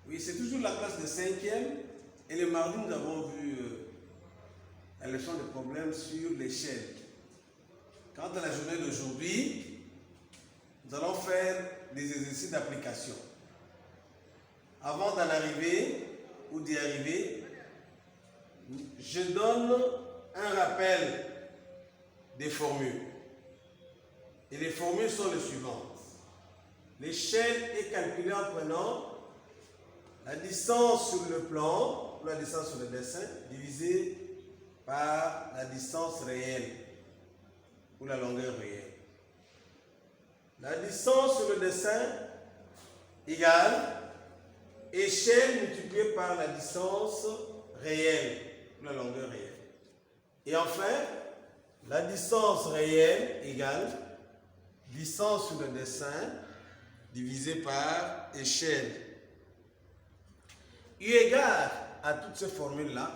Oui, c'est toujours la classe de 5e. Et le mardi, nous avons vu la leçon de problèmes sur l'échelle. Quant à la journée d'aujourd'hui, nous allons faire des exercices d'application. Avant d'en arriver ou d'y arriver, je donne un rappel des formules. Et les formules sont les suivantes. L'échelle est calculée en prenant la distance sur le plan, ou la distance sur le dessin, divisée par la distance réelle, ou la longueur réelle. La distance sur le dessin égale échelle multipliée par la distance réelle, ou la longueur réelle. Et enfin, la distance réelle égale distance sur le dessin divisé par échelle. Eu égard à toutes ces formules-là,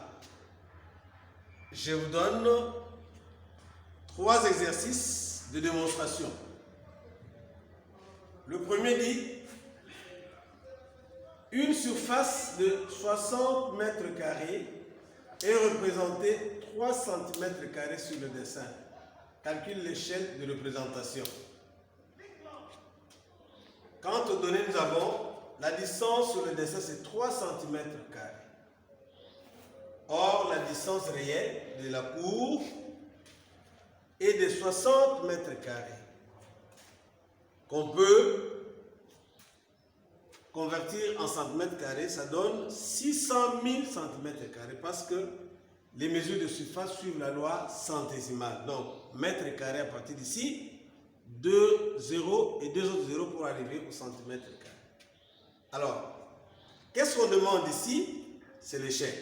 je vous donne 3 exercices de démonstration. Le premier dit, une surface de 60 mètres carrés est représentée 3 cm carrés sur le dessin. Calcule l'échelle de représentation. Quant aux données, nous avons la distance sur le dessin, c'est 3 cm carrés. Or, la distance réelle de la cour est de 60 mètres carrés, qu'on peut convertir en centimètres carrés. Ça donne 600 000 cm carrés parce que les mesures de surface suivent la loi centésimale. Donc, mètre carré à partir d'ici, 2 zéros et 2 autres zéros pour arriver au centimètre carré. Alors, qu'est-ce qu'on demande ici? C'est l'échelle.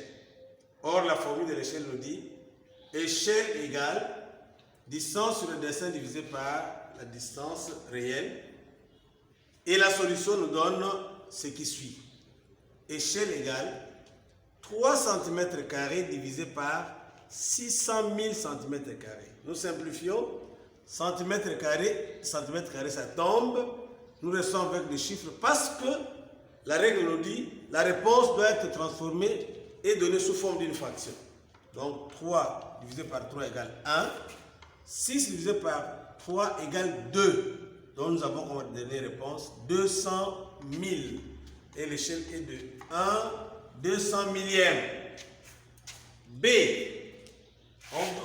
Or, la formule de l'échelle nous dit échelle égale distance sur le dessin divisé par la distance réelle. Et la solution nous donne ce qui suit. Échelle égale 3 cm carrés divisé par 600 000 cm carrés. Nous simplifions. Centimètre carré, ça tombe. Nous restons avec le chiffre parce que la règle nous dit la réponse doit être transformée et donnée sous forme d'une fraction. Donc 3 divisé par 3 égale 1. 6 divisé par 3 égale 2. Donc nous avons comme dernière réponse 200 000. Et l'échelle est de 1 200 millième. B.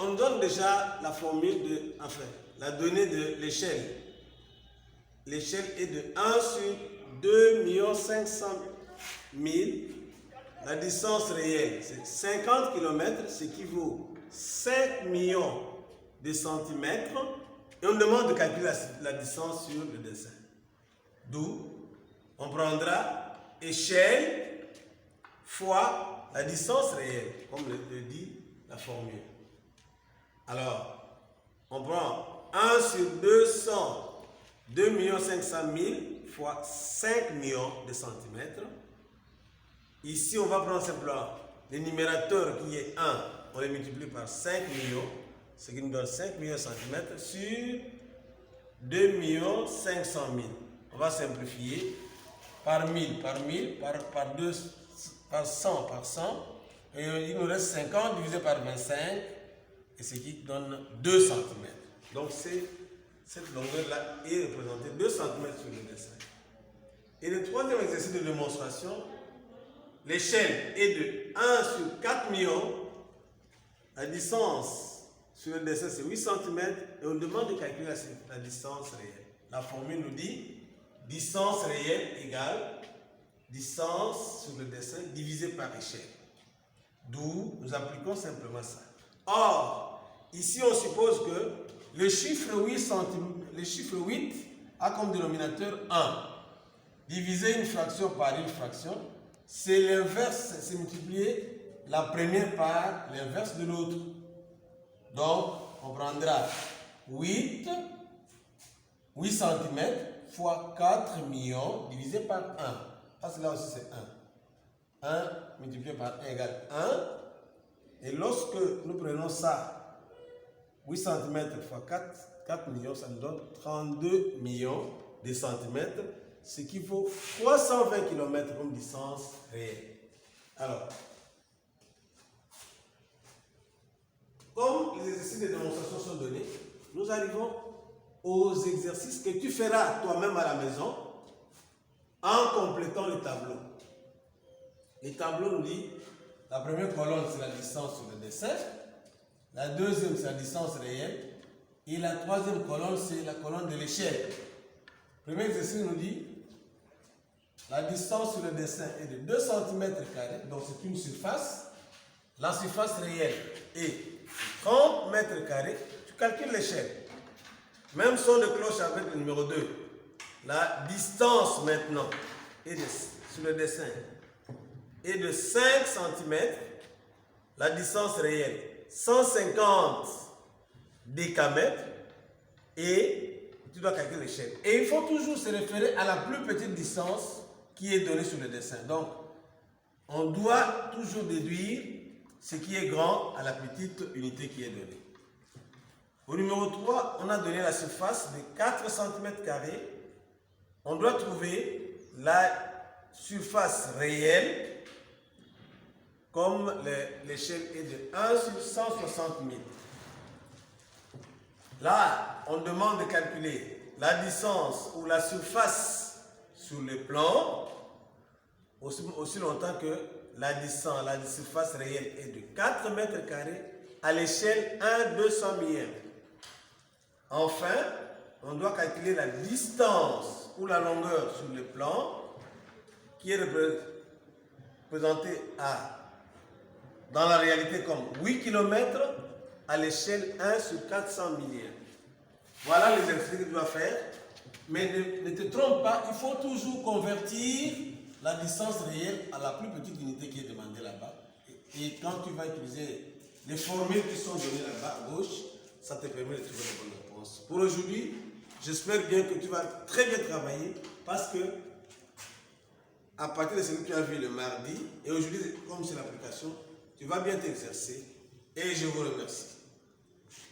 On donne déjà la formule de, enfin, la donnée de l'échelle. L'échelle est de 1 sur 2 500 000. La distance réelle, c'est 50 km, ce qui vaut 5 millions de centimètres. Et on demande de calculer la distance sur le dessin. D'où on prendra échelle fois la distance réelle, comme le dit la formule. Alors, on prend 1 sur 200, 2 500 000 fois 5 millions de centimètres. Ici, on va prendre simplement le numérateur qui est 1, on le multiplie par 5 millions, ce qui nous donne 5 millions de centimètres sur 2 500 000. On va simplifier par 1000, par 1000, par 2, par 100, par 100. Et il nous reste 50 divisé par 25, et ce qui donne 2 cm. Donc cette longueur-là est représentée 2 cm sur le dessin. Et le troisième exercice de démonstration, l'échelle est de 1 sur 4 millions. La distance sur le dessin, c'est 8 cm. Et on demande de calculer la distance réelle. La formule nous dit distance réelle égale distance sur le dessin divisé par échelle. D'où nous appliquons simplement ça. Or, ici on suppose que le chiffre 8 a comme dénominateur 1. Diviser une fraction par une fraction, c'est l'inverse, c'est multiplier la première par l'inverse de l'autre. Donc, on prendra 8 cm fois 4 millions divisé par 1. Parce que là aussi c'est 1. 1 multiplié par 1 égale 1. Et lorsque nous prenons ça, 8 cm fois 4 millions, ça nous donne 32 millions de centimètres. ce qui vaut 320 km comme distance réelle. Alors, comme les exercices de démonstration sont donnés, nous arrivons aux exercices que tu feras toi-même à la maison en complétant le tableau. Le tableau nous dit, la première colonne c'est la distance sur le dessin, la deuxième c'est la distance réelle, et la troisième colonne c'est la colonne de l'échelle. Le premier exercice nous dit, la distance sur le dessin est de 2 cm², donc c'est une surface. La surface réelle est 30 m², tu calcules l'échelle. Même son de cloche avec le numéro 2. La distance maintenant sur le dessin est de 5 cm. La distance réelle, 150 décamètres. Et tu dois calculer l'échelle. Et il faut toujours se référer à la plus petite distance qui est donnée sur le dessin. Donc, on doit toujours déduire ce qui est grand à la petite unité qui est donnée. Au numéro 3, on a donné la surface de 4 cm². On doit trouver la surface réelle, comme l'échelle est de 1 sur 160 000. Là, on demande de calculer la distance ou la surface sur le plan, aussi longtemps que la distance, la surface réelle est de 4 m² à l'échelle 1/200 millième. Enfin, on doit calculer la distance ou la longueur sur le plan qui est représentée dans la réalité comme 8 km à l'échelle 1 sur 400 millième. Voilà les exercices que tu dois faire. Mais ne te trompe pas, il faut toujours convertir la distance réelle à la plus petite unité qui est demandée là-bas. Et quand tu vas utiliser les formules qui sont données là-bas à gauche, ça te permet de trouver les bonnes réponses. Pour aujourd'hui, j'espère bien que tu vas très bien travailler parce que à partir de ce que tu as vu le mardi, et aujourd'hui, comme c'est l'application, tu vas bien t'exercer et je vous remercie.